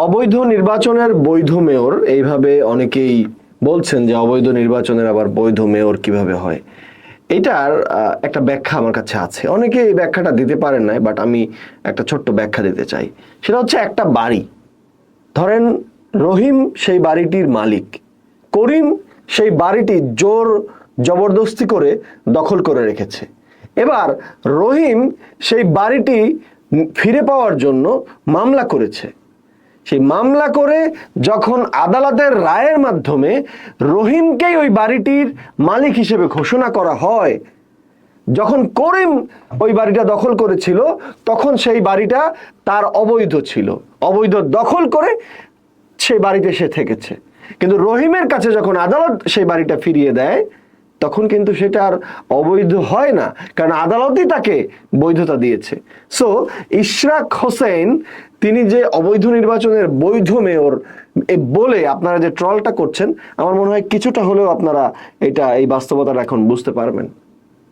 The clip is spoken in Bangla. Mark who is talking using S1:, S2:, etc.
S1: অবৈধ নির্বাচনের বৈধ মেয়র, এইভাবে অনেকেই বলছেন যে অবৈধ নির্বাচনের আবার বৈধ মেয়র কিভাবে হয়। এটার একটা ব্যাখ্যা আমার কাছে আছে। অনেকে এই ব্যাখ্যাটা দিতে পারেন নাই, বাট আমি একটা ছোট্ট ব্যাখ্যা দিতে চাই। সেটা হচ্ছে, একটা বাড়ি ধরেন, রহিম সেই বাড়িটির মালিক, করিম সেই বাড়িটি জোর জবরদস্তি করে দখল করে রেখেছে। এবার রহিম সেই বাড়িটি ফিরে পাওয়ার জন্য মামলা করেছে। সেই মামলা করে যখন আদালতের রায়ের মাধ্যমে রহিমকেই ওই বাড়িটির মালিক হিসেবে ঘোষণা করা হয়, যখন করিম ওই বাড়িটা দখল করেছিল তখন সেই বাড়িটা তার অবৈধ ছিল, অবৈধ দখল করে সেই বাড়িতে সে থেকেছে। কিন্তু রহিমের কাছে যখন আদালত সেই বাড়িটা ফিরিয়ে দেয়, তখন কিন্তু সেটা আর অবৈধ হয় না, কারণ আদালতই তাকে বৈধতা দিয়েছে। সো ইশরাক হোসেন তিনি যে অবৈধ নির্বাচনের বৈধ মেয়র বলে আপনারা যে ট্রলটা করছেন, আমার মনে হয় কিছুটা হলেও আপনারা এই বাস্তবতাটা এখন বুঝতে পারবেন।